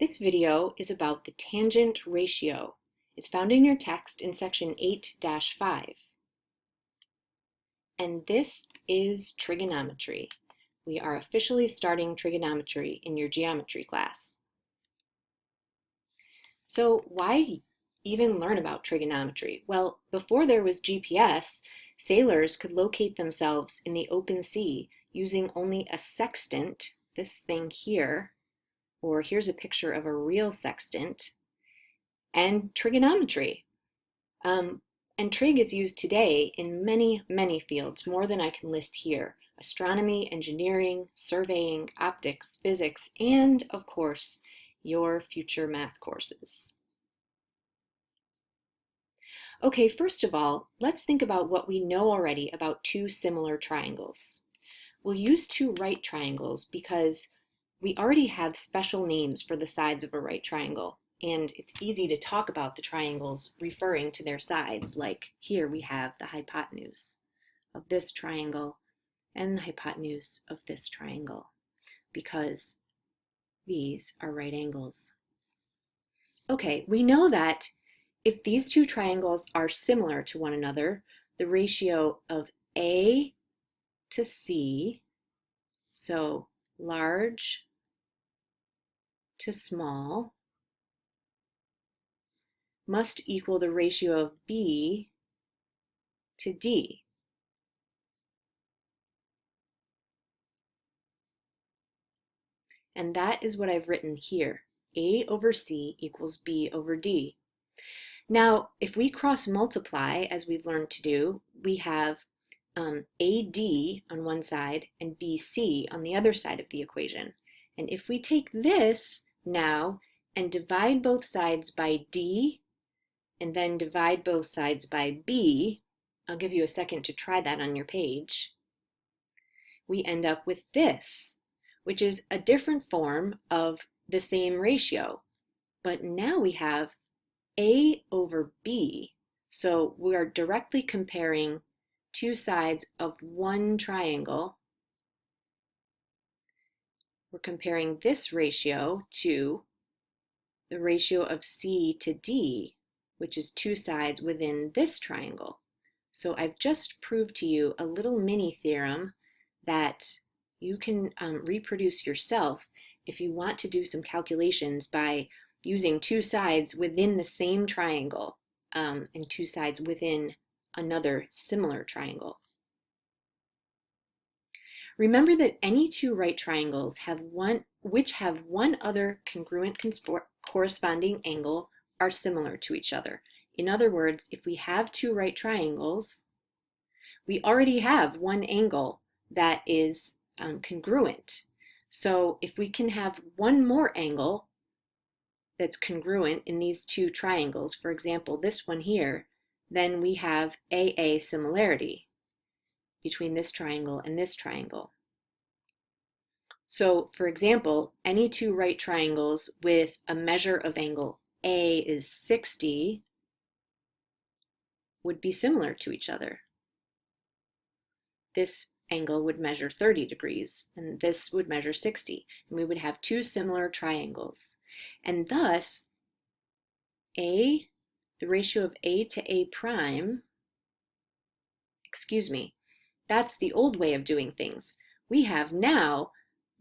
This video is about the tangent ratio. It's found in your text in section 8-5. And this is trigonometry. We are officially starting trigonometry in your geometry class. So why even learn about trigonometry? Well, before there was GPS, sailors could locate themselves in the open sea using only a sextant, this thing here, or here's a picture of a real sextant, and trigonometry. And trig is used today in many, many fields, more than I can list here. Astronomy, engineering, surveying, optics, physics, and of course, your future math courses. Okay, first of all, let's think about what we know already about two similar triangles. We'll use two right triangles because we already have special names for the sides of a right triangle, and it's easy to talk about the triangles referring to their sides, like here we have the hypotenuse of this triangle and the hypotenuse of this triangle, because these are right angles. Okay, we know that if these two triangles are similar to one another, the ratio of A to C, so large to small, must equal the ratio of B to D. And that is what I've written here. A over C equals B over D. Now, if we cross multiply, as we've learned to do, we have AD on one side and BC on the other side of the equation. And if we take this now and divide both sides by D and then divide both sides by B, I'll give you a second to try that on your page, we end up with this, which is a different form of the same ratio. But now we have A over B. So we are directly comparing two sides of one triangle. We're comparing this ratio to the ratio of C to D, which is two sides within this triangle. So I've just proved to you a little mini theorem that you can reproduce yourself if you want to do some calculations by using two sides within the same triangle and two sides within another similar triangle. Remember that any two right triangles which have one other congruent corresponding angle are similar to each other. In other words, if we have two right triangles, we already have one angle that is congruent. So if we can have one more angle that's congruent in these two triangles, for example, this one here, then we have AA similarity between this triangle and this triangle. So, for example, any two right triangles with a measure of angle A is 60 would be similar to each other. This angle would measure 30 degrees, and this would measure 60, and we would have two similar triangles. And thus, the ratio of A to A prime, that's the old way of doing things. We have now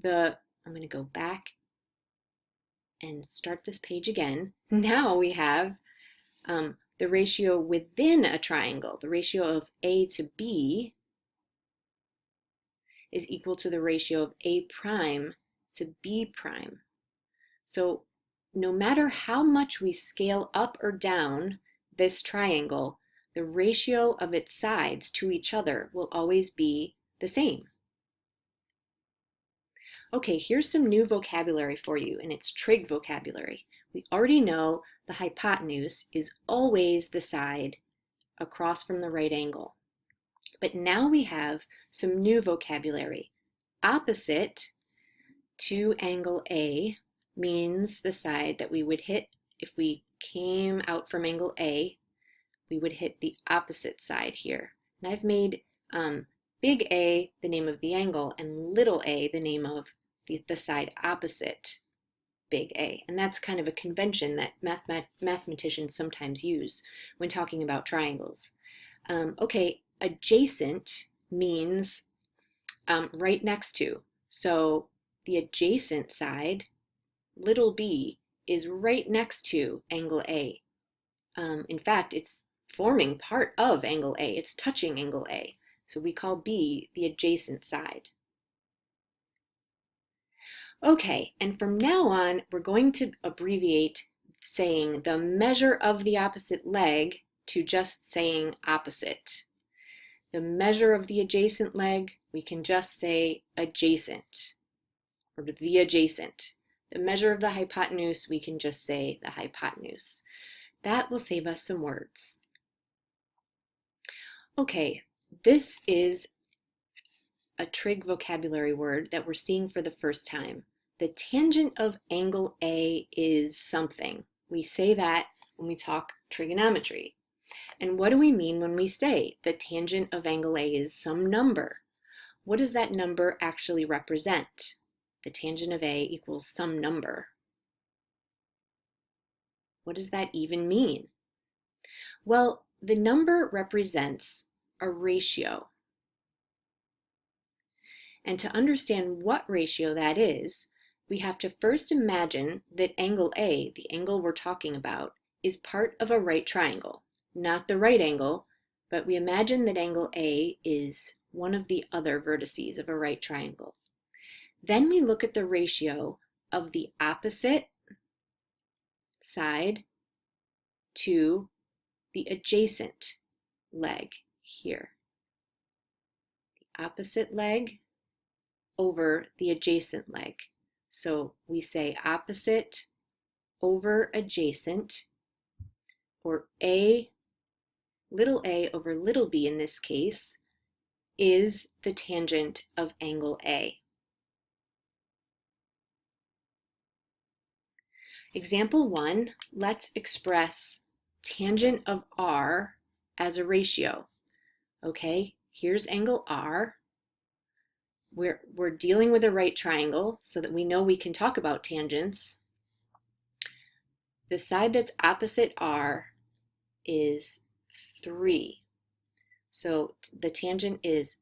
I'm going to go back and start this page again. Now we have the ratio within a triangle. The ratio of A to B is equal to the ratio of A prime to B prime. So no matter how much we scale up or down this triangle, the ratio of its sides to each other will always be the same. Okay, here's some new vocabulary for you, and it's trig vocabulary. We already know the hypotenuse is always the side across from the right angle. But now we have some new vocabulary. Opposite to angle A means the side that we would hit if we came out from angle A. We would hit the opposite side here. And I've made big A the name of the angle and little a the name of the side opposite big A. And that's kind of a convention that mathematicians sometimes use when talking about triangles. Okay, adjacent means right next to. So the adjacent side, little b, is right next to angle A. In fact, it's forming part of angle A. It's touching angle A. So we call B the adjacent side. Okay, and from now on, we're going to abbreviate saying the measure of the opposite leg to just saying opposite. The measure of the adjacent leg, we can just say adjacent, or the adjacent. The measure of the hypotenuse, we can just say the hypotenuse. That will save us some words. Okay, this is a trig vocabulary word that we're seeing for the first time. The tangent of angle A is something. We say that when we talk trigonometry. And what do we mean when we say the tangent of angle A is some number? What does that number actually represent? The tangent of A equals some number. What does that even mean? Well, the number represents a ratio. And to understand what ratio that is, we have to first imagine that angle A, the angle we're talking about, is part of a right triangle. Not the right angle, but we imagine that angle A is one of the other vertices of a right triangle. Then we look at the ratio of the opposite side to the adjacent leg here. The opposite leg over the adjacent leg. So we say opposite over adjacent, or little a over little b in this case, is the tangent of angle A. Example 1, let's express tangent of R as a ratio. Okay, here's angle R. We're dealing with a right triangle so that we know we can talk about tangents. The side that's opposite R is 3. So the tangent is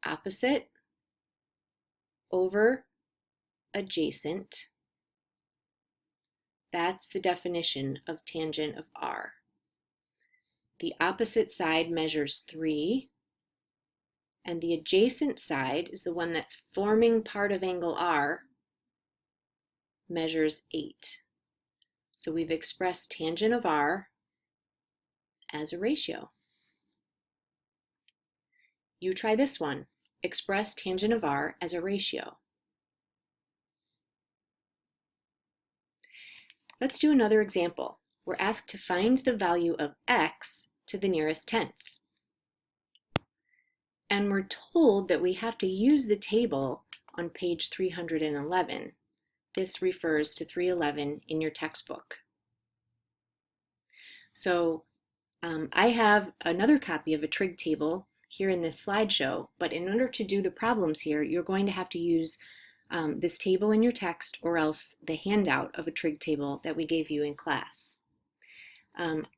opposite over adjacent. That's the definition of tangent of R. The opposite side measures 3, and the adjacent side is the one that's forming part of angle R, measures 8. So we've expressed tangent of R as a ratio. You try this one. Express tangent of R as a ratio. Let's do another example. We're asked to find the value of x to the nearest tenth. And we're told that we have to use the table on page 311. This refers to 311 in your textbook. So I have another copy of a trig table here in this slideshow, but in order to do the problems here, you're going to have to use this table in your text or else the handout of a trig table that we gave you in class.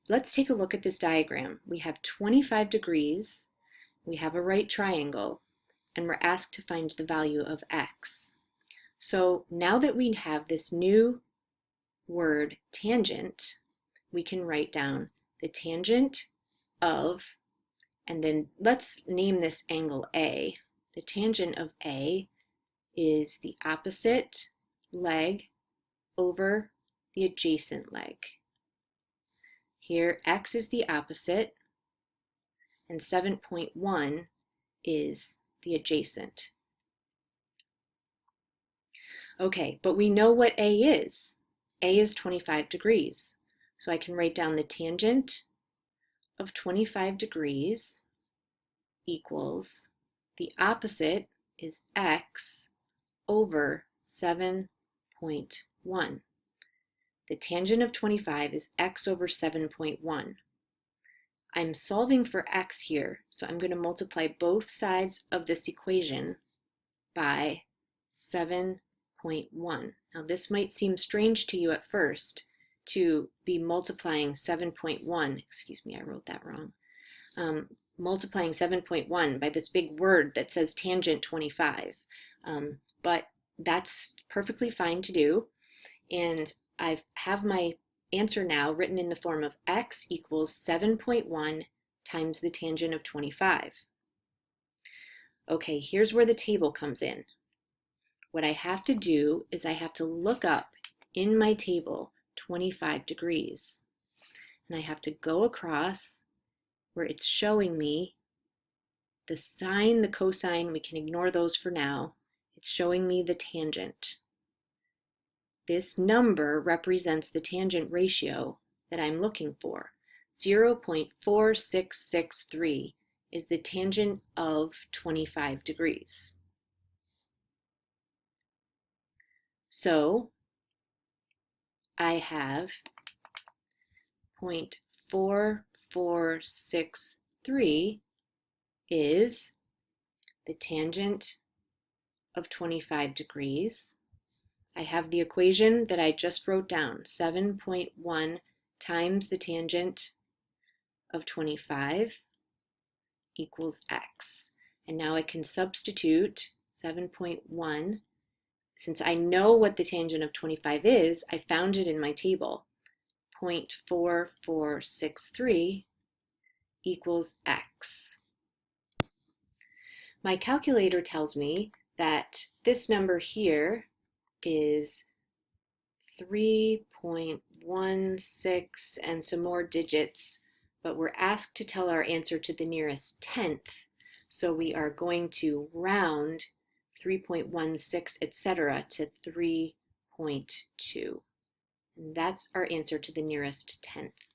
Let's take a look at this diagram. We have 25 degrees, we have a right triangle, and we're asked to find the value of x. So now that we have this new word tangent, we can write down the tangent of, and then let's name this angle A. The tangent of A is the opposite leg over the adjacent leg. Here, x is the opposite, and 7.1 is the adjacent. Okay, but we know what A is. A is 25 degrees. So I can write down the tangent of 25 degrees equals the opposite is x over 7.1. The tangent of 25 is x over 7.1. I'm solving for x here, so I'm going to multiply both sides of this equation by 7.1. Now this might seem strange to you at first to be multiplying 7.1, excuse me, I wrote that wrong, multiplying 7.1 by this big word that says tangent 25. But that's perfectly fine to do. And I have my answer now written in the form of x equals 7.1 times the tangent of 25. Okay, here's where the table comes in. What I have to do is I have to look up in my table 25 degrees. And I have to go across where it's showing me the sine, the cosine, we can ignore those for now. It's showing me the tangent. This number represents the tangent ratio that I'm looking for. 0.4663 is the tangent of 25 degrees. So I have 0.4463 is the tangent of 25 degrees. I have the equation that I just wrote down, 7.1 times the tangent of 25 equals x. And now I can substitute 7.1. Since I know what the tangent of 25 is, I found it in my table. 0.4463 equals x. My calculator tells me that this number here is 3.16 and some more digits, but we're asked to tell our answer to the nearest tenth. So we are going to round 3.16, etc. to 3.2. And that's our answer to the nearest tenth.